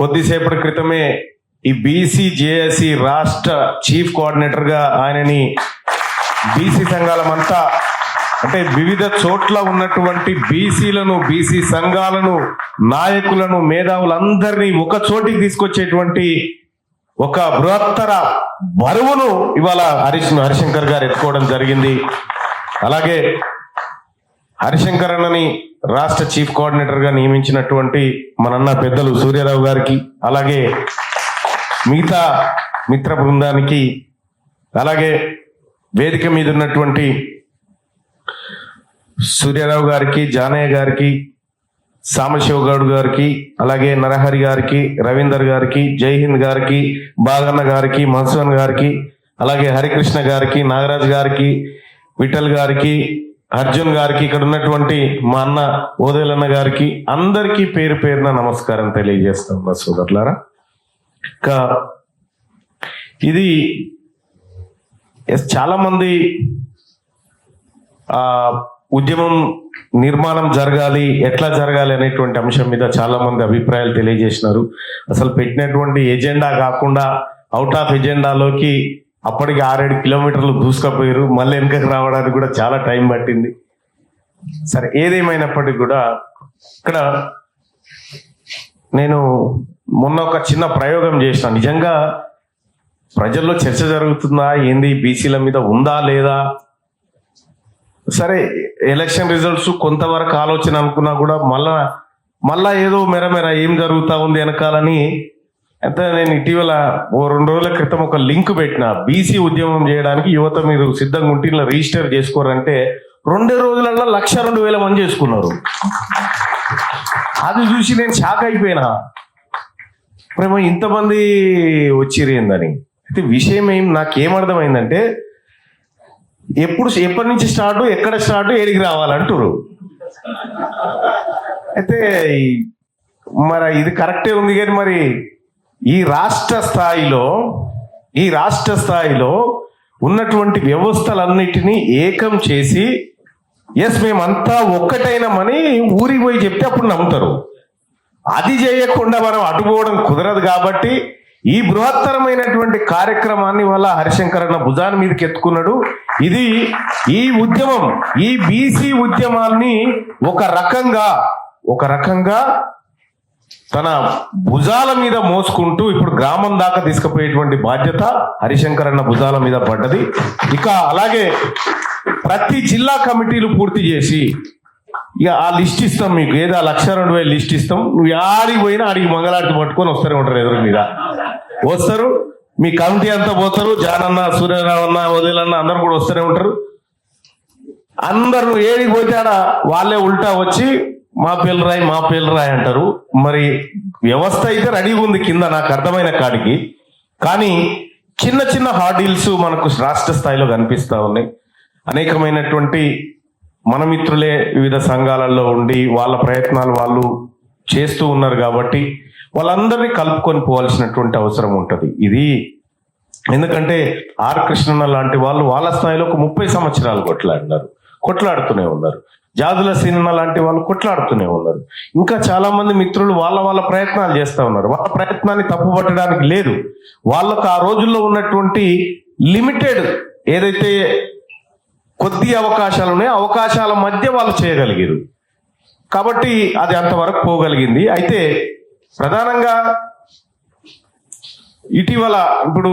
కొద్దిసేపటి క్రితమే ఈ బీసీ జేఏసీ రాష్ట్ర చీఫ్ కోఆర్డినేటర్ గా ఆయనని బీసీ సంఘాలమంతా అంటే వివిధ చోట్ల ఉన్నటువంటి బీసీలను, బీసీ సంఘాలను, నాయకులను, మేధావులందరినీ ఒక చోటికి తీసుకొచ్చేటువంటి ఒక బృహత్తర బరువును ఇవాళ హరిశంకర్ గారు ఎత్తుకోవడం జరిగింది. అలాగే హరిశంకర్ అన్నని రాష్ట్ర చీఫ్ కోఆర్డినేటర్ గా నియమించినటువంటి మనన్న పెద్దలు సూర్యారావు గారికి, అలాగే మిగతా మిత్ర బృందానికి, అలాగే వేదిక మీద ఉన్నటువంటి సూర్యారావు గారికి, జానయ్య గారికి, సామశివగౌడ్ గారికి, అలాగే నరహరి గారికి, రవీందర్ గారికి, జైహింద్ గారికి, బాగన్న గారికి, మధుసూదన్ గారికి, అలాగే హరికృష్ణ గారికి, నాగరాజ్ గారికి, విఠల్ గారికి, అర్జున్ గారికి, ఇక్కడ ఉన్నటువంటి మా అన్న ఓదేలన్న గారికి అందరికీ పేరు పేరున నమస్కారం తెలియజేస్తాం మా సోదరులారా. ఇంకా ఇది చాలా మంది ఉద్యమం నిర్మాణం జరగాలి, ఎట్లా జరగాలి అనేటువంటి అంశం మీద చాలా మంది అభిప్రాయాలు తెలియజేసినారు. అసలు పెట్టినటువంటి ఎజెండా కాకుండా అవుట్ ఆఫ్ ఎజెండాలోకి అప్పటికి 6-7 కిలోమీటర్లు దూసుకపోయారు. మళ్ళీ వెనుకకు రావడానికి కూడా చాలా టైం పట్టింది. సరే, ఏదేమైనప్పటికీ కూడా ఇక్కడ నేను మొన్న ఒక చిన్న ప్రయోగం చేసిన. నిజంగా ప్రజల్లో చర్చ జరుగుతుందా ఏంది, బీసీల మీద ఉందా లేదా? సరే, ఎలక్షన్ రిజల్ట్స్ కొంతవరకు ఆలోచన అనుకున్నా కూడా మళ్ళా ఏదో మెరమెర ఏం జరుగుతా ఉంది వెనకాలని. అయితే నేను ఇటీవల 2 రోజుల క్రితం ఒక లింక్ పెట్టిన. బీసీ ఉద్యమం చేయడానికి యువత మీరు సిద్ధంగా ఉంటే ఇలా రిజిస్టర్ చేసుకోరంటే 2 రోజులలో 1,02,000 మంది చేసుకున్నారు. అది చూసి నేను షాక్ అయిపోయినా, ప్రేమ ఇంతమంది వచ్చిర్రు ఏందని. అయితే విషయం నాకేమర్థమైందంటే, ఎప్పటి నుంచి స్టార్ట్, ఎక్కడ స్టార్ట్, ఏడికి రావాలంటారు. అయితే మరి ఇది కరెక్టే ఉంది, కానీ మరి ఈ రాష్ట్ర స్థాయిలో ఉన్నటువంటి వ్యవస్థలన్నిటినీ ఏకం చేసి మేమంతా ఒక్కటైనామని ఊరికి పోయి చెప్తే అప్పుడు నమ్ముతారు. అది చేయకుండా మనం అటుపోవడం కుదరదు. కాబట్టి ఈ బృహత్తరమైనటువంటి కార్యక్రమాన్ని వల్ల హరిశంకర్ అన్న భుజాన్ని మీదకి ఎత్తుకున్నాడు. ఇది ఈ ఉద్యమం, ఈ బీసీ ఉద్యమాన్ని ఒక రకంగా తన భుజాల మీద మోసుకుంటూ ఇప్పుడు గ్రామం దాకా తీసుకుపోయేటువంటి బాధ్యత హరిశంకర్ అన్న భుజాల మీద పడ్డది. ఇక అలాగే ప్రతి జిల్లా కమిటీలు పూర్తి చేసి ఇక ఆ లిస్ట్ ఇస్తాం మీకు, ఏదో 1,02,000 లిస్ట్ ఇస్తాం. నువ్వు ఆడికి పోయినా ఆడికి మంగళారతి పట్టుకొని వస్తూనే ఉంటారు, ఎదురు మీద వస్తారు. మీ కమిటీ అంతా పోతారు, జానన్న, సూర్యరావు అన్న, వదిలన్న అందరు కూడా వస్తూనే ఉంటారు. అందరు ఏడికి పోతే ఆడ వాళ్ళే ఉల్టా వచ్చి మా పేర్లు రాయి అంటారు. మరి వ్యవస్థ అయితే రెడీగా ఉంది కింద, నాకు అర్థమైన కాడికి. కానీ చిన్న చిన్న హార్డిల్స్ మనకు రాష్ట్ర స్థాయిలో కనిపిస్తూ ఉన్నాయి. అనేకమైనటువంటి మన మిత్రులే వివిధ సంఘాలలో ఉండి వాళ్ళ ప్రయత్నాలు వాళ్ళు చేస్తూ ఉన్నారు. కాబట్టి వాళ్ళందరినీ కలుపుకొని పోవాల్సినటువంటి అవసరం ఉంటుంది. ఇది ఎందుకంటే ఆర్ కృష్ణన్న లాంటి వాళ్ళు వాళ్ళ స్థాయిలో ఒక 30 సంవత్సరాలు కొట్లాడుతూనే ఉన్నారు. జాదుల సీనన్న లాంటి వాళ్ళు కొట్లాడుతూనే ఉన్నారు. ఇంకా చాలా మంది మిత్రులు వాళ్ళ ప్రయత్నాలు చేస్తూ ఉన్నారు. వాళ్ళ ప్రయత్నాన్ని తప్పుపట్టడానికి లేదు. వాళ్ళకు ఆ రోజుల్లో ఉన్నటువంటి లిమిటెడ్ ఏదైతే కొద్ది అవకాశాలు ఉన్నాయో అవకాశాల మధ్య వాళ్ళు చేయగలిగారు. కాబట్టి అది అంతవరకు పోగలిగింది. అయితే ప్రధానంగా ఇటీవల ఇప్పుడు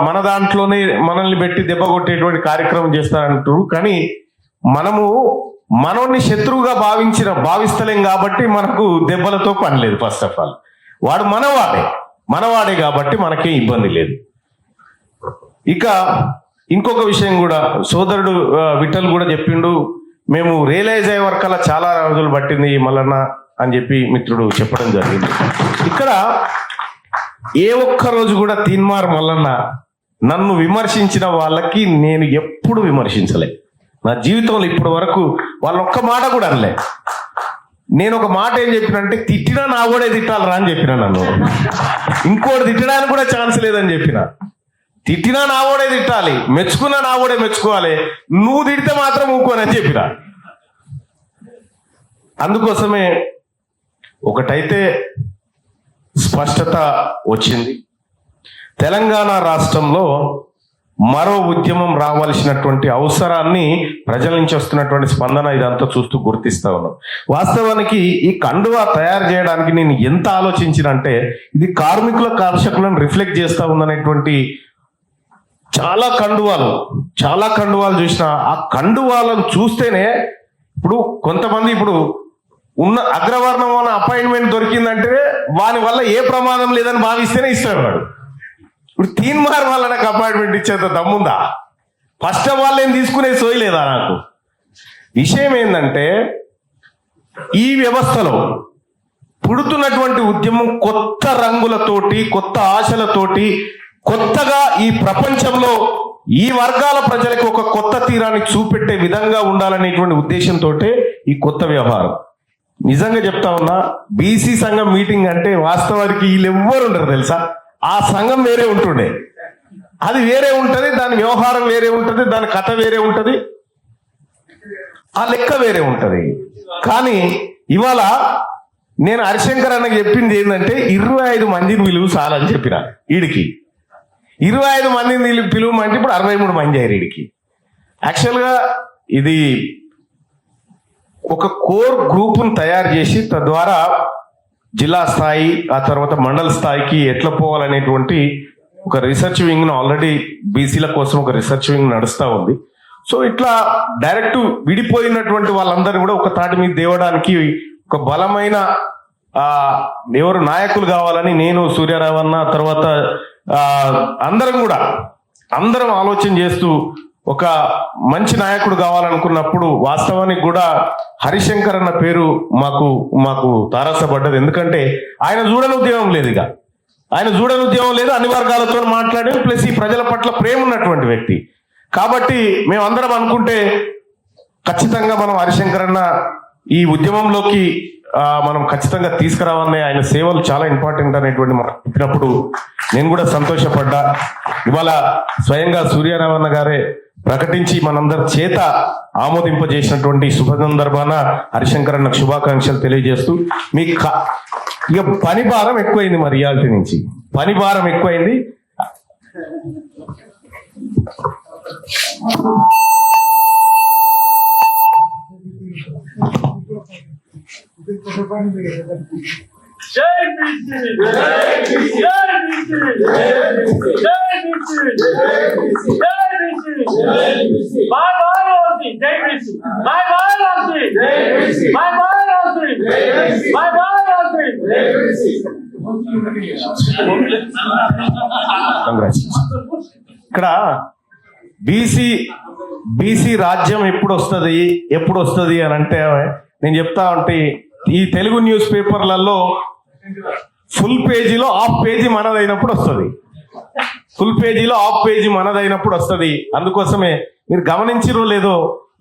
మన దాంట్లోనే మనల్ని పెట్టి దెబ్బ కొట్టేటువంటి కార్యక్రమం చేస్తారంటారు. కానీ మనము మనోన్ని శత్రువుగా భావిస్తలేం కాబట్టి మనకు దెబ్బలతో పని లేదు. ఫస్ట్ ఆఫ్ ఆల్ వాడు మనవాడే కాబట్టి మనకేం ఇబ్బంది లేదు. ఇక ఇంకొక విషయం కూడా సోదరుడు విఠల్ కూడా చెప్పిండు, మేము రియలైజ్ అయ్యే వరకల్లా చాలా రోజులు పట్టింది మల్లన్న అని చెప్పి మిత్రుడు చెప్పడం జరిగింది. ఇక్కడ ఏ ఒక్క రోజు కూడా తీన్మార్ మల్లన్న నన్ను విమర్శించిన వాళ్ళకి నేను ఎప్పుడు విమర్శించలే. నా జీవితంలో ఇప్పటి వరకు వాళ్ళు ఒక్క మాట కూడా అనలే. నేను ఒక మాట ఏం చెప్పినంటే, తిట్టినా నా కూడా తిట్టాలరా అని చెప్పిన. నన్ను ఇంకోటి తిట్టడానికి కూడా ఛాన్స్ లేదని చెప్పిన. తిట్టినా నా కూడా తిట్టాలి, మెచ్చుకున్నా నా కూడా మెచ్చుకోవాలి, నువ్వు తిడితే మాత్రం ఊకోనని చెప్పిన. అందుకోసమే ఒకటైతే స్పష్టత వచ్చింది. తెలంగాణ రాష్ట్రంలో మరో ఉద్యమం రావాల్సినటువంటి అవసరాన్ని ప్రజల నుంచి వస్తున్నటువంటి స్పందన ఇదంతా చూస్తూ గుర్తిస్తా ఉన్నాం. వాస్తవానికి ఈ కండువా తయారు చేయడానికి నేను ఎంత ఆలోచించినంటే ఇది కార్మికుల కర్షకులను రిఫ్లెక్ట్ చేస్తా ఉందనేటువంటి చాలా కండువాలు చూసిన ఆ కండువాలను చూస్తేనే ఇప్పుడు కొంతమంది ఇప్పుడు ఉన్న అగ్రవర్ణం వల్ల అపాయింట్మెంట్ దొరికిందంటే వాని వల్ల ఏ ప్రమాదం లేదని భావిస్తేనే ఇస్తాడు వాడు. ఇప్పుడు తీన్మార్ వల్ల నాకు అపాయింట్మెంట్ ఇచ్చేంత దమ్ముందా? ఫస్ట్ ఆఫ్ ఆల్ నేను తీసుకునే సోయలేదా? నాకు విషయం ఏంటంటే ఈ వ్యవస్థలో పుడుతున్నటువంటి ఉద్యమం కొత్త రంగులతోటి, కొత్త ఆశలతోటి, కొత్తగా ఈ ప్రపంచంలో ఈ వర్గాల ప్రజలకు ఒక కొత్త తీరాన్ని చూపెట్టే విధంగా ఉండాలనేటువంటి ఉద్దేశంతో ఈ కొత్త వ్యవహారం. నిజంగా చెప్తా ఉన్నా, బీసీ సంఘం మీటింగ్ అంటే వాస్తవానికి వీళ్ళు ఎవ్వరు ఉండరు తెలుసా. ఆ సంఘం వేరే ఉంటుండే, అది వేరే ఉంటది, దాని వ్యవహారం వేరే ఉంటది, దాని కథ వేరే ఉంటది, ఆ లెక్క వేరే ఉంటది. కానీ ఇవాళ నేను హరిశంకర్ అన్నకు చెప్పింది ఏంటంటే 25 మందిని పిలువు చాలని చెప్పిన. వీడికి 25 మందిని పిలువమంటే ఇప్పుడు 63 మంది అయ్యారు వీడికి. యాక్చువల్గా ఇది ఒక కోర్ గ్రూపును తయారు చేసి తద్వారా జిల్లా స్థాయి ఆ తర్వాత మండల స్థాయికి ఎట్లా పోవాలనేటువంటి ఒక రీసెర్చ్ వింగ్ ను ఆల్రెడీ బీసీల కోసం ఒక రీసెర్చ్ వింగ్ నడుస్తూ ఉంది. సో ఇట్లా డైరెక్ట్ విడిపోయినటువంటి వాళ్ళందరూ కూడా ఒక తాటి మీద తేవడానికి ఒక బలమైన ఎవరు నాయకులు కావాలని నేను, సూర్యారావు అన్న, తర్వాత అందరం ఆలోచన చేస్తూ ఒక మంచి నాయకుడు కావాలనుకున్నప్పుడు వాస్తవానికి కూడా హరిశంకర్ అన్న పేరు మాకు తారసపడ్డది. ఎందుకంటే ఆయన చూడని ఉద్యమం లేదు, అన్ని వర్గాలతో మాట్లాడే ప్లస్ ఈ ప్రజల పట్ల ప్రేమ ఉన్నటువంటి వ్యక్తి. కాబట్టి మేమందరం అనుకుంటే ఖచ్చితంగా మనం హరిశంకర్ అన్న ఈ ఉద్యమంలోకి మనం ఖచ్చితంగా తీసుకురావాలని, ఆయన సేవలు చాలా ఇంపార్టెంట్ అనేటువంటి చెప్పినప్పుడు నేను కూడా సంతోషపడ్డా. ఇవాళ స్వయంగా సూర్యారావు అన్న గారే ప్రకటించి మనందరి చేత ఆమోదింపజేసినటువంటి శుభ సందర్భాన హరిశంకర్ అన్నకు శుభాకాంక్షలు తెలియజేస్తూ, మీకు ఇక పని భారం ఎక్కువైంది, మరి రియాలిటీ నుంచి పని భారం ఎక్కువైంది. ఇక్కడ బీసీ రాజ్యం ఎప్పుడు వస్తుంది అని అంటే నేను చెప్తా ఉంటే ఈ తెలుగు న్యూస్ పేపర్లలో ఫుల్ పేజీలో హాఫ్ పేజీ మనదైనప్పుడు వస్తుంది. అందుకోసమే మీరు గమనించిరో లేదో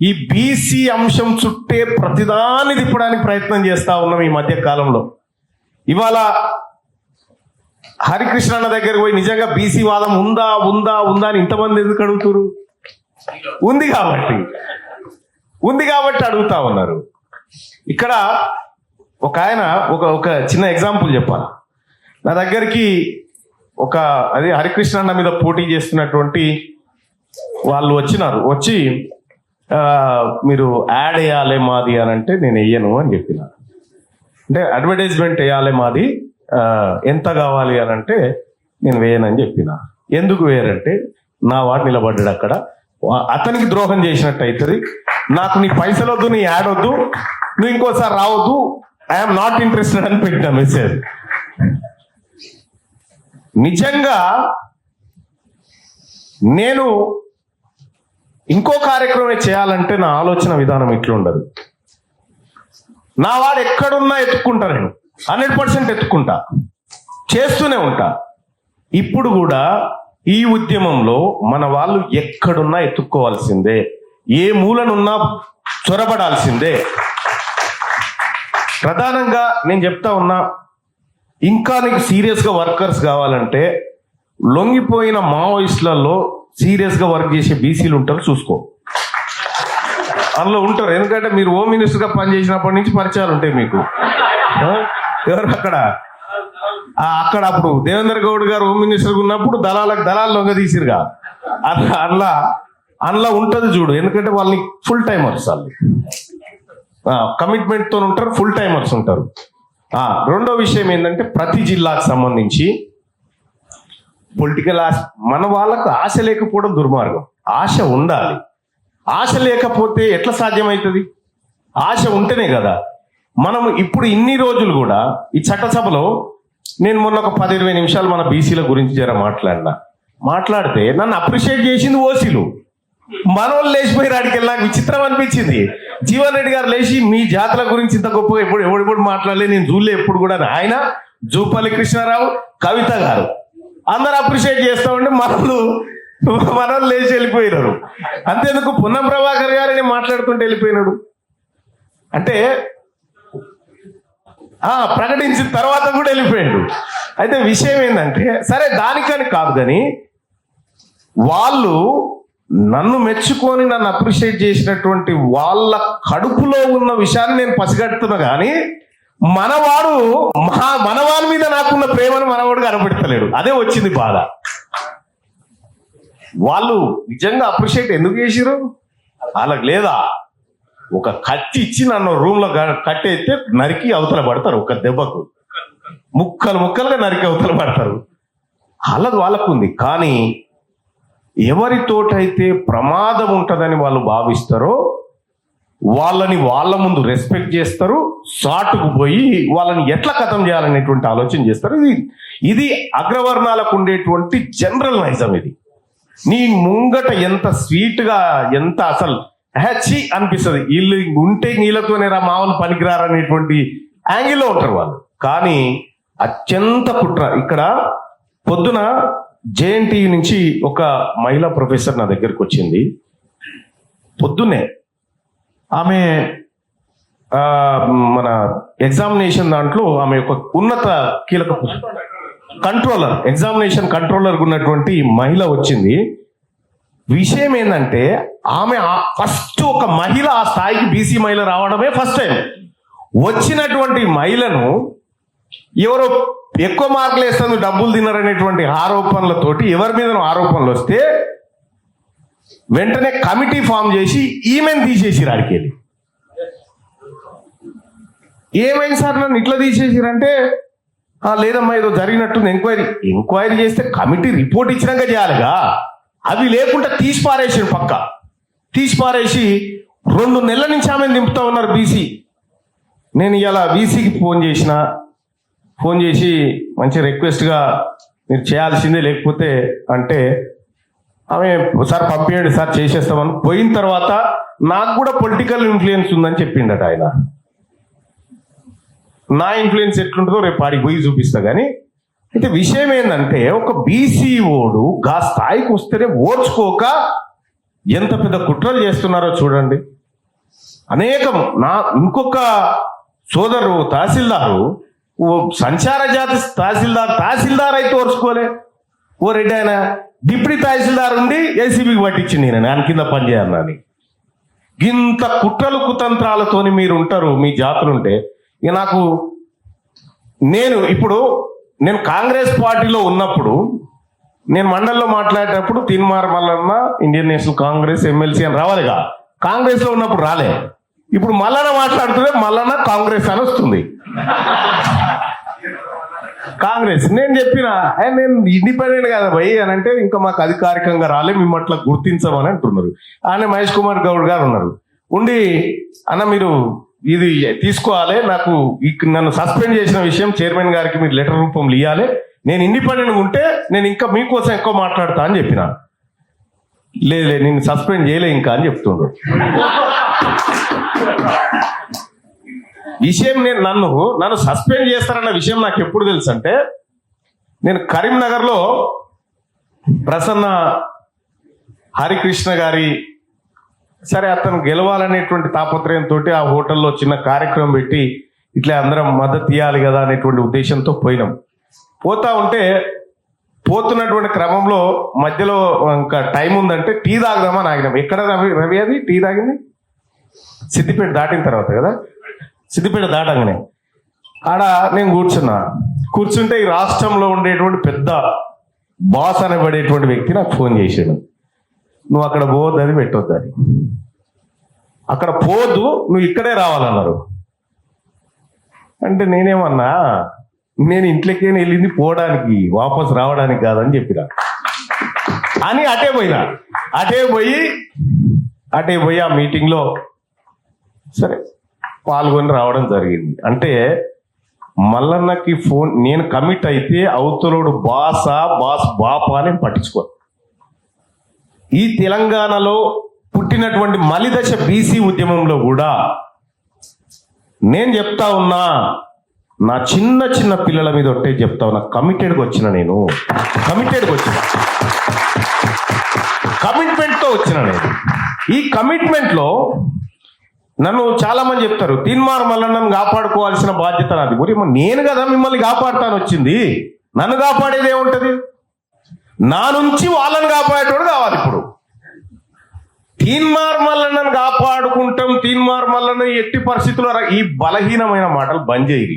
ఈ బీసీ అంశం చుట్టే ప్రతిదాన్ని తిప్పడానికి ప్రయత్నం చేస్తా ఉన్నాం ఈ మధ్య కాలంలో. ఇవాళ హరికృష్ణ అన్న దగ్గరికి పోయి నిజంగా బీసీ వాదం ఉందా అని ఇంతమంది ఎందుకు అడుగుతారు? ఉంది కాబట్టి అడుగుతా ఉన్నారు. ఇక్కడ ఒక ఆయన ఒక చిన్న ఎగ్జాంపుల్ చెప్పాలి. నా దగ్గరికి అదే హరికృష్ణ అన్న మీద పోటీ చేస్తున్నటువంటి వాళ్ళు వచ్చి మీరు యాడ్ వేయాలి మాది అని అంటే నేను వెయ్యను అని చెప్పిన. అంటే అడ్వర్టైజ్మెంట్ వేయాలి మాది, ఎంత కావాలి అని అంటే నేను వేయనని చెప్పిన. ఎందుకు వేయరంటే నా వాడు నిలబడ్డాడు అక్కడ, అతనికి ద్రోహం చేసినట్టు అవుతుంది, నాకు నీ పైసలు వద్దు, నీ యాడ్ వద్దు, నువ్వు ఇంకోసారి రావద్దు, ఐఎమ్ నాట్ ఇంట్రెస్టెడ్ అని పెట్టిన మెసేజ్. నిజంగా నేను ఇంకో కార్యక్రమం చేయాలంటే నా ఆలోచన విధానం ఇట్లుండదు. నా వాడు ఎక్కడున్నా ఎత్తుక్కుంటా, నేను 100% ఎత్తుక్కుంటా, చేస్తూనే ఉంటా. ఇప్పుడు కూడా ఈ ఉద్యమంలో మన వాళ్ళు ఎక్కడున్నా ఎత్తుక్కోవాల్సిందే, ఏ మూలనున్నా చొరబడాల్సిందే. ప్రధానంగా నేను చెప్తా ఉన్నా, ఇంకా నీకు సీరియస్గా వర్కర్స్ కావాలంటే లొంగిపోయిన మావోయిస్టులలో సీరియస్గా వర్క్ చేసే బీసీలు ఉంటారు, చూసుకో. అందులో ఉంటారు, ఎందుకంటే మీరు హోమ్ మినిస్టర్గా పనిచేసినప్పటి నుంచి పరిచయాలు ఉంటాయి మీకు. ఎవరు అక్కడ అక్కడ అప్పుడు దేవేంద్ర గౌడ్ గారు హోమ్ మినిస్టర్ ఉన్నప్పుడు దళాలు లొంగ తీసిరుగా అందులో ఉంటది చూడు. ఎందుకంటే వాళ్ళని ఫుల్ టైమర్స్, వాళ్ళు కమిట్మెంట్ తో ఉంటారు, ఫుల్ టైమర్స్ ఉంటారు. రెండో విషయం ఏంటంటే ప్రతి జిల్లాకు సంబంధించి పొలిటికల్ ఆశ, మన వాళ్ళకు ఆశ లేకపోవడం దుర్మార్గం. ఆశ ఉండాలి. ఆశ లేకపోతే ఎట్లా సాధ్యమవుతుంది? ఆశ ఉంటేనే కదా. మనం ఇప్పుడు ఇన్ని రోజులు కూడా ఈ చట్టసభలో నేను మొన్న ఒక 10-20 నిమిషాలు మన బీసీల గురించి మాట్లాడితే నన్ను అప్రిషియేట్ చేసింది ఓసీలు. మనోళ్ళు లేచిపోయి రాడికి నాకు విచిత్రం అనిపించింది. జీవన్ రెడ్డి గారు లేచి మీ జాతుల గురించి ఇంత గొప్పగా ఎప్పుడు మాట్లాడలే, నేను చూడలే ఎప్పుడు కూడా. ఆయన, జూపల్లి కృష్ణారావు, కవిత గారు అందరు అప్రిషియేట్ చేస్తా ఉంటే మనోళ్ళు లేచి వెళ్ళిపోయినారు. అంతేందుకు పొన్నం ప్రభాకర్ గారిని మాట్లాడుకుంటూ వెళ్ళిపోయినాడు. అంటే ప్రకటించిన తర్వాత కూడా వెళ్ళిపోయాడు. అయితే విషయం ఏంటంటే, సరే దానికని కాదు కానీ వాళ్ళు నన్ను మెచ్చుకొని నన్ను అప్రిషియేట్ చేసినటువంటి వాళ్ళ కడుపులో ఉన్న విషయాన్ని నేను పసిగడుతున్నా. కానీ మనవాడి మీద నాకున్న ప్రేమను మనవాడు కనబెడతలేడు. అదే వచ్చింది బాధ. వాళ్ళు నిజంగా అప్రిషియేట్ ఎందుకు చేసిరు? వాళ్ళకి లేదా ఒక కత్తి ఇచ్చి నన్ను రూమ్ లో కట్టేస్తే నరికి అవతల పడతారు. ఒక దెబ్బకు ముక్కలుగా నరికి అవతల పడతారు. వాళ్ళకు ఉంది. కానీ ఎవరితోటైతే ప్రమాదం ఉంటుందని వాళ్ళు భావిస్తారో వాళ్ళని వాళ్ళ ముందు రెస్పెక్ట్ చేస్తారు. సాటుకు పోయి వాళ్ళని ఎట్లా ఖతం చేయాలనేటువంటి ఆలోచన చేస్తారు. ఇది అగ్రవర్ణాలకు ఉండేటువంటి జనరల్ నైజం. ఇది నీ ముంగట ఎంత స్వీట్ గా, ఎంత అసలు హ్యాచీ అనిపిస్తుంది. వీళ్ళు ఉంటే నీళ్ళతోనే రా మామూలు పనికిరారనేటువంటి యాంగిల్లో ఉంటారు వాళ్ళు. కానీ అత్యంత కుట్ర. ఇక్కడ పొద్దున జేఎన్టీయూ నుంచి ఒక మహిళా ప్రొఫెసర్ నా దగ్గరకు వచ్చింది. పొద్దున్నే ఆమె మన ఎగ్జామినేషన్ దాంట్లో ఆమె ఒక ఉన్నత కీలక కంట్రోలర్, ఎగ్జామినేషన్ కంట్రోలర్ ఉన్నటువంటి మహిళ వచ్చింది. విషయం ఏంటంటే ఆమె ఫస్ట్ ఒక మహిళ ఆ స్థాయికి బీసీ మహిళ రావడమే ఫస్ట్ టైం. వచ్చినటువంటి మహిళను ఎవరో ఎక్కువ మార్కులు వేస్తుంది, డబ్బులు తిన్నారనేటువంటి ఆరోపణలతోటి ఎవరి మీద ఆరోపణలు వస్తే వెంటనే కమిటీ ఫామ్ చేసి ఈమెను తీసేసిరు. ఆడికెళ్ళి ఏమైంది సార్ నన్ను ఇట్లా తీసేసిరంటే, లేదమ్మా ఏదో జరిగినట్టుంది, ఎంక్వైరీ చేస్తే కమిటీ రిపోర్ట్ ఇచ్చినాక చేయాలిగా. అవి లేకుండా తీసి పారేసి 2 నెలల నుంచి ఆమె దింపుతా ఉన్నారు బీసీ. నేను ఇలా బీసీకి ఫోన్ చేసి మంచి రిక్వెస్ట్గా మీరు చేయాల్సిందే, లేకపోతే అంటే ఆమె సార్ పంపించండి సార్ చేసేస్తామని. పోయిన తర్వాత నాకు కూడా పొలిటికల్ ఇన్ఫ్లుయెన్స్ ఉందని చెప్పిండట ఆయన. నా ఇన్ఫ్లుయెన్స్ ఎట్లుంటుందో రేపు ఆడికి పోయి చూపిస్తా. కానీ అయితే విషయం ఏంటంటే ఒక బీసీ ఓడు గా స్థాయికి వస్తేనే ఓర్చుకోక ఎంత పెద్ద కుట్రలు చేస్తున్నారో చూడండి. అనేకం ఇంకొక సోదరు తహసీల్దారు, సంచార జాతి తహసీల్దార్ అయితే ఓర్చుకోలే. ఓ రెడ్డి ఆయన డిప్యూటీ తహసీల్దార్ ఉండి ఏసీబీకి పట్టించింది నేను ఆయన కింద పనిచేయాలని. ఇంత కుట్రలు కుతంత్రాలతోని మీరు ఉంటారు మీ జాతులుంటే. ఇక నేను కాంగ్రెస్ పార్టీలో ఉన్నప్పుడు, నేను మండలిలో మాట్లాడేటప్పుడు Teenmar Mallanna Indian National Congress MLC అని రావాలిగా. కాంగ్రెస్ లో ఉన్నప్పుడు రాలే. ఇప్పుడు మల్లన్న మాట్లాడుతుంటే మల్లన్న కాంగ్రెస్ అని వస్తుంది. కాంగ్రెస్ నేను చెప్పిన నేను ఇండిపెండెంట్ కదా భయ్ అని అంటే, ఇంకా మాకు అధికారికంగా రాలే, మేము అట్లా గుర్తించమని అంటున్నారు. ఆయన మహేష్ కుమార్ గౌడ్ గారు ఉన్నారు ఉండి, అన్న మీరు ఇది తీసుకోవాలి, నన్ను సస్పెండ్ చేసిన విషయం చైర్మన్ గారికి మీరు లెటర్ రూపంలో ఇవ్వాలి, నేను ఇండిపెండెంట్ ఉంటే నేను ఇంకా మీకోసం ఎక్కువ మాట్లాడతా అని చెప్పిన. లేదు నేను సస్పెండ్ చేయలే ఇంకా అని చెప్తుండ్రు. విషయం నన్ను సస్పెండ్ చేస్తారన్న విషయం నాకు ఎప్పుడు తెలుసు అంటే, నేను కరీంనగర్లో ప్రసన్న హరికృష్ణ గారి, సరే అతను గెలవాలనేటువంటి తాపత్రయంతో ఆ హోటల్లో చిన్న కార్యక్రమం పెట్టి ఇట్లా అందరం మద్దతు ఇవ్వాలి కదా అనేటువంటి ఉద్దేశంతో పోయినాం. పోతున్నటువంటి క్రమంలో మధ్యలో ఇంకా టైం ఉందంటే టీ తాగుదామని ఆగినాం. ఎక్కడ రవి అది టీ తాగింది? సిద్దిపేట దాటిన తర్వాత కదా. సిద్దిపేట దాటంగానే ఆడ నేను కూర్చుంటే ఈ రాష్ట్రంలో ఉండేటువంటి పెద్ద బాస్ అనబడేటువంటి వ్యక్తి నాకు ఫోన్ చేశాడు. నువ్వు అక్కడ పోవద్దని పెట్టొద్దని, అక్కడ పోదు, నువ్వు ఇక్కడే రావాలన్నారు. అంటే నేనేమన్నా, నేను ఇంట్లోకే వెళ్ళింది పోవడానికి, వాపస్ రావడానికి కాదని చెప్పిన అని అటే పోయి ఆ మీటింగ్లో సరే పాల్గొని రావడం జరిగింది. అంటే మల్లన్నకి ఫోన్ నేను కమిట్ అయితే అవతలోడు బాస్ బాపా అని పట్టించుకో. ఈ తెలంగాణలో పుట్టినటువంటి మలిదశ బీసీ ఉద్యమంలో కూడా నేను చెప్తా ఉన్నా, నా చిన్న పిల్లల మీద ఒట్టే చెప్తా ఉన్నా, కమిటెడ్గా వచ్చిన, నేను కమిట్మెంట్తో వచ్చిన. నేను ఈ కమిట్మెంట్లో నన్ను చాలా మంది చెప్తారు, తీన్మార్ మల్లన్నను కాపాడుకోవాల్సిన బాధ్యత నాది. నేను కదా మిమ్మల్ని కాపాడుతాను వచ్చింది, నన్ను కాపాడేది ఏముంటది? నా నుంచి వాళ్ళని కాపాడేటోడు కావాలి. ఇప్పుడు తీన్మార్ మల్లన్నను కాపాడుకుంటాం, తీన్మార్ మల్లన్న ఎట్టి పరిస్థితుల్లో ఈ బలహీనమైన మాటలు బంద్ చేయి,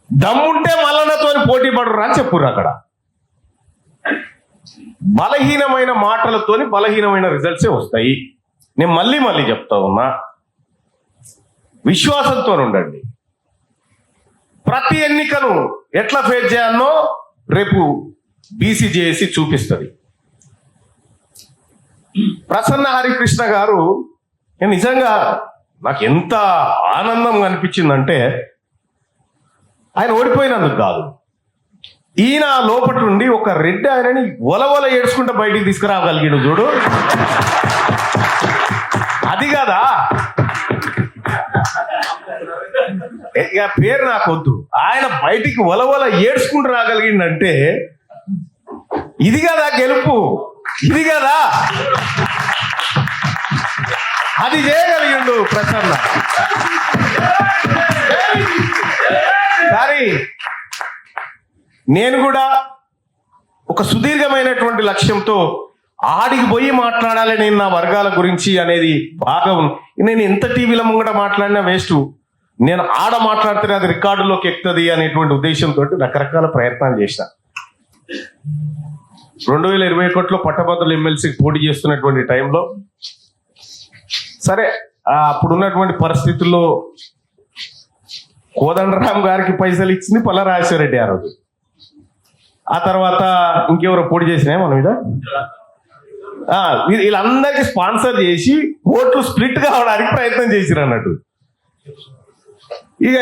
దమ్ముంటే మల్లన్నతో పోటీ పడరు అని చెప్పుర్రు. అక్కడ బలహీనమైన మాటలతోని బలహీనమైన రిజల్ట్సే వస్తాయి. నేను మళ్ళీ చెప్తా ఉన్నా, విశ్వాసంతో ఉండండి. ప్రతి ఎన్నికను ఎట్లా ఫేస్ చేయాలనో రేపు బీసీజేఏసీ చూపిస్తుంది. ప్రసన్న హరికృష్ణ గారు, నేను నిజంగా నాకు ఎంత ఆనందం అనిపించిందంటే, ఆయన ఓడిపోయినందుకు కాదు, ఈయన లోపల నుండి ఒక రెడ్డి ఆయనని ఒలవల ఏడ్చుకుంటూ బయటికి తీసుకురాగలిగాడు చూడు. అది కదా ఇక పేరు నాకు వద్దు, ఆయన బయటికి ఒలవల ఏడ్చుకుంటూ రాగలిగిందంటే ఇది కదా గెలుపు, ఇది కదా, అది చేయగలిగిండు ప్రసన్న. కానీ నేను కూడా ఒక సుదీర్ఘమైనటువంటి లక్ష్యంతో ఆడికి పోయి మాట్లాడాలి నేను నా వర్గాల గురించి అనేది బాగా. నేను ఎంత టీవీల ముంగట మాట్లాడినా వేస్ట్, నేను ఆడ మాట్లాడితే అది రికార్డులోకి ఎక్కుతుంది అనేటువంటి ఉద్దేశంతో రకరకాల ప్రయత్నాలు చేసిన. 2021లో పట్టభద్రుల ఎమ్మెల్సీకి పోటీ చేస్తున్నటువంటి టైంలో సరే అప్పుడున్నటువంటి పరిస్థితుల్లో కోదండరామ్ గారికి పైసలు ఇచ్చింది పల్ల రాజశేఖరరెడ్డి ఆ రోజు. ఆ తర్వాత ఇంకెవరో పోటీ చేసినాయి మన మీద. వీళ్ళందరికీ స్పాన్సర్ చేసి ఓట్లు స్ప్లిట్ కావడానికి ప్రయత్నం చేసిరు అన్నట్టు. ఇక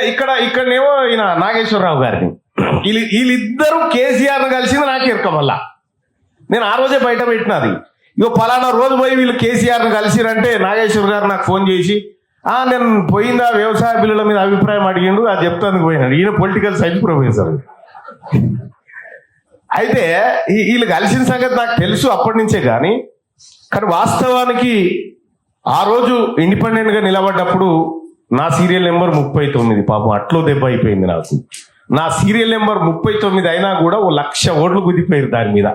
ఇక్కడనేమో ఈయన నాగేశ్వరరావు గారిని, వీళ్ళిద్దరూ కేసీఆర్ని కలిసింది నాకు ఎరక. మళ్ళా నేను ఆ రోజే బయట పెట్టినది, ఇగో పలానా రోజు పోయి వీళ్ళు కేసీఆర్ని కలిసిరంటే నాగేశ్వర గారు నాకు ఫోన్ చేసి, నేను పోయిందా వ్యవసాయ బిల్లుల మీద అభిప్రాయం అడిగిండు, అది చెప్తానికి పోయినాడు. ఈయన పొలిటికల్ సైన్స్ ప్రొఫెసర్. అయితే వీళ్ళు కలిసిన సంగతి నాకు తెలుసు అప్పటి నుంచే. కానీ వాస్తవానికి ఆ రోజు ఇండిపెండెంట్గా నిలబడ్డప్పుడు నా సీరియల్ నెంబర్ 39, పాపం అట్లో దెబ్బ అయిపోయింది నాకు. నా సీరియల్ నెంబర్ 39 అయినా కూడా 1,00,000 ఓట్లు గుద్దిపోయారు దాని మీద.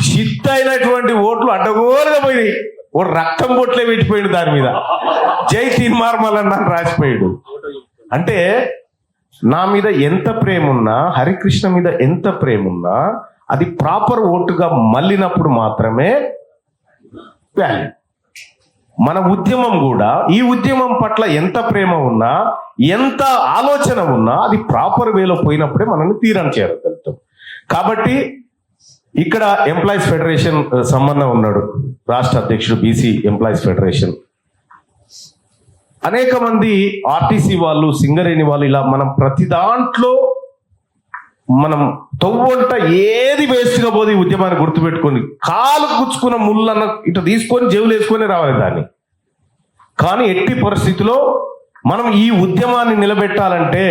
షిట్ అయినటువంటి ఓట్లు అడ్డగోలుగా పోయినాయి, ఓడు రక్తం బొట్లే పెట్టిపోయాడు దాని మీద, జై తీన్మార్ మల్లన్న అని రాసిపోయాడు. అంటే నా మీద ఎంత ప్రేమ ఉన్నా, హరికృష్ణ మీద ఎంత ప్రేమ ఉన్నా, అది ప్రాపర్ ఓటుగా మళ్ళినప్పుడు మాత్రమే వాల్యూ. మన ఉద్యమం కూడా, ఈ ఉద్యమం పట్ల ఎంత ప్రేమ ఉన్నా, ఎంత ఆలోచన ఉన్నా, అది ప్రాపర్ వేలో పోయినప్పుడే మనల్ని తీరం చేయగలుగుతాం. కాబట్టి ఇక్కడ ఎంప్లాయీస్ ఫెడరేషన్ సంబంధం ఉన్నాడు, రాష్ట్ర అధ్యక్షుడు బీసీ ఎంప్లాయీస్ ఫెడరేషన్. అనేక మంది ఆర్టీసీ వాళ్ళు, సింగరేణి వాళ్ళు, ఇలా మనం ప్రతి దాంట్లో మనం తవ్వంట ఏది వేస్ట్గా పోదు. ఈ ఉద్యమాన్ని గుర్తుపెట్టుకొని, కాలు గుచ్చుకున్న ముళ్ళన్న ఇటు తీసుకొని జేబులు వేసుకొని రావాలి దాన్ని. కానీ ఎట్టి పరిస్థితిలో మనం ఈ ఉద్యమాన్ని నిలబెట్టాలంటే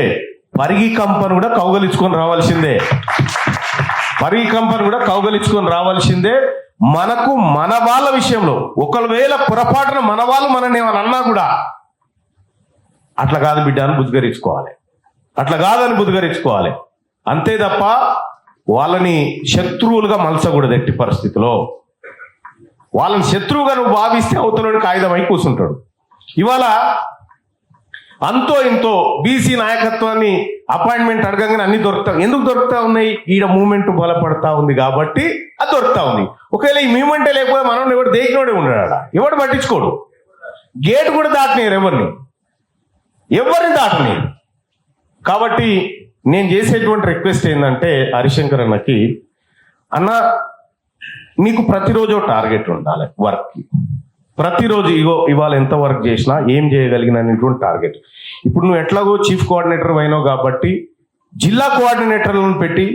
పరిగి కంపను కూడా కౌగలించుకొని రావాల్సిందే, మనకు మన వాళ్ళ విషయంలో ఒకవేళ పొరపాటున మన వాళ్ళు మనని ఏమని అన్నా కూడా అట్లా కాదు బిడ్డ అని బుద్ధిగరించుకోవాలి, అంతే తప్ప వాళ్ళని శత్రువులుగా మలచకూడదు. ఎట్టి పరిస్థితిలో వాళ్ళని శత్రువుగా నువ్వు భావిస్తే అవతలని కాగితం అయి కూర్చుంటాడు. ఇవాళ అంతో ఇంతో బీసీ నాయకత్వాన్ని అపాయింట్మెంట్ అడగంగానే అన్ని ఎందుకు దొరుకుతా ఉన్నాయి? ఈడ మూమెంట్ బలపడతా ఉంది కాబట్టి అది దొరుకుతా ఉంది. ఒకవేళ ఈ మూమెంటే లేకపోతే మనం ఎవడు దేకినోడే ఉన్నాడు, ఎవడు పట్టించుకోడు. గేట్ కూడా దాటనీరు, ఎవరిని దాటనీరు. కాబట్టి నేను చేసేటువంటి రిక్వెస్ట్ ఏంటంటే హరిశంకర్ అన్నకి, అన్న నీకు ప్రతిరోజు టార్గెట్ ఉండాలి వర్క్కి. ప్రతిరోజు ఇవాళ ఎంత వర్క్ చేసినా ఏం చేయగలిగిన అనేటువంటి టార్గెట్. ఇప్పుడు నువ్వు ఎట్లాగో చీఫ్ కోఆర్డినేటర్ అయినావు కాబట్టి జిల్లా కోఆర్డినేటర్లను పెట్టి,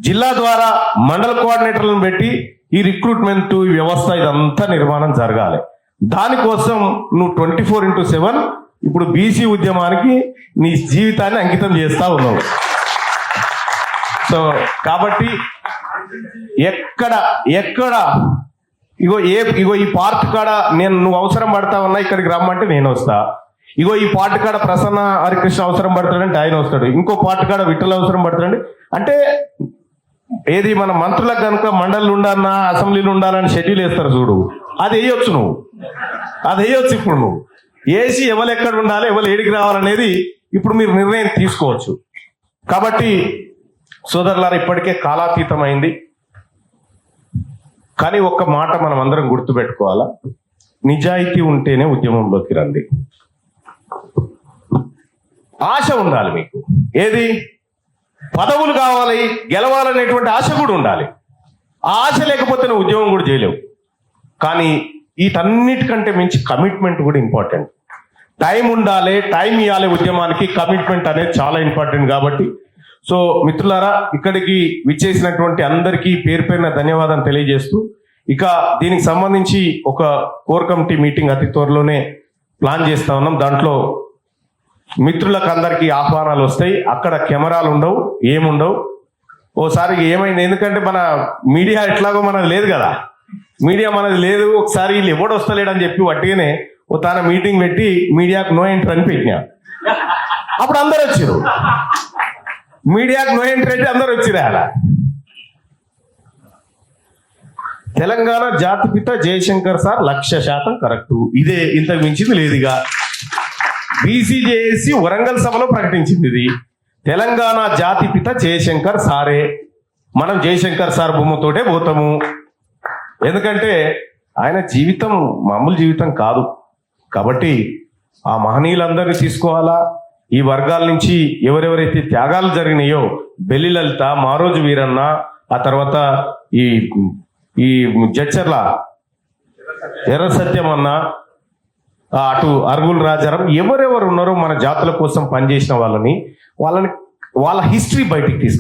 జిల్లా ద్వారా మండల కోఆర్డినేటర్లను పెట్టి ఈ రిక్రూట్మెంట్ ఈ వ్యవస్థ ఇదంతా నిర్మాణం జరగాలి. దానికోసం నువ్వు 24/7 ఇప్పుడు బీసీ ఉద్యమానికి నీ జీవితాన్ని అంకితం చేస్తా ఉన్నావు. సో కాబట్టి ఎక్కడ ఇగో ఈ పార్ట్ కాడ నువ్వు అవసరం పడతా ఉన్నా ఇక్కడికి రమ్మంటే నేను వస్తా. ఇగో ఈ పార్ట్ కాడ ప్రసన్న హరికృష్ణ అవసరం పడతాడంటే ఆయన వస్తాడు. ఇంకో పార్ట్ కాడ విఠల అవసరం పడతాడండి అంటే ఏది మన మంత్రులకు కనుక మండలిలో ఉండాలన్నా అసెంబ్లీలో ఉండాలని షెడ్యూల్ వేస్తారు చూడు, అది వేయొచ్చు. అది వేయొచ్చు. ఇప్పుడు నువ్వు వేసి ఎవరు ఎక్కడ ఉండాలి, ఎవరు ఏడికి రావాలనేది ఇప్పుడు మీరు నిర్ణయం తీసుకోవచ్చు. కాబట్టి సోదరులారా, ఇప్పటికే కాలాతీతమైంది. కానీ ఒక్క మాట మనం అందరం గుర్తుపెట్టుకోవాలా, నిజాయితీ ఉంటేనే ఉద్యమంలోకి రండి. ఆశ ఉండాలి మీకు. ఏది పదవులు కావాలి, గెలవాలనేటువంటి ఆశ కూడా ఉండాలి. ఆ ఆశ లేకపోతే నువ్వు ఉద్యమం కూడా చేయలేవు. కానీ వీటన్నిటికంటే మించి కమిట్మెంట్ కూడా ఇంపార్టెంట్. టైం ఉండాలి, టైం ఇవ్వాలి ఉద్యమానికి. కమిట్మెంట్ అనేది చాలా ఇంపార్టెంట్. కాబట్టి సో మిత్రులారా, ఇక్కడికి విచ్చేసినటువంటి అందరికీ పేరు పేరున ధన్యవాదాలు తెలియజేస్తూ, ఇక దీనికి సంబంధించి ఒక కోర్ కమిటీ మీటింగ్ అతి త్వరలోనే ప్లాన్ చేస్తా ఉన్నాం. దాంట్లో మిత్రులకు అందరికీ ఆహ్వానాలు వస్తాయి. అక్కడ కెమెరాలు ఉండవు, ఏముండవు. ఓసారి ఏమైంది, ఎందుకంటే మన మీడియా ఎట్లాగో మనది లేదు కదా, మీడియా మనది లేదు. ఒకసారి వీళ్ళు ఎవడు వస్తలేడని చెప్పి వట్టిగానే ఓ తన మీటింగ్ పెట్టి మీడియాకు నో ఎంట్రీ అని పెట్టినా. అప్పుడు అందరు వచ్చారు, మీడియాకు నో ఎంట్రీ అంటే అందరు వచ్చిరా. అలా తెలంగాణ జాతిపిత జయశంకర్ సార్ 100% కరెక్ట్. ఇదే, ఇంతకు మించింది లేదుగా. బీసీజేఏసీ వరంగల్ సభలో ప్రకటించింది ఇది. తెలంగాణ జాతిపిత జయశంకర్ సారే. మనం జయశంకర్ సార్ బొమ్మతోటే పోతాము. ఎందుకంటే ఆయన జీవితం మామూలు జీవితం కాదు. కాబట్టి ఆ మహనీయులందరినీ తీసుకోవాలా. ఈ వర్గాల నుంచి ఎవరెవరైతే త్యాగాలు జరిగినాయో, బెల్లి లలిత, మారోజు వీరన్న, ఆ తర్వాత ఈ జడ్చర్ల ఎర్ర సత్యం అన్న, అటు అరుగుల రాజారాం, ఎవరెవరు ఉన్నారో మన జాతుల కోసం పనిచేసిన వాళ్ళ హిస్టరీ బయటికి తీసుకురా.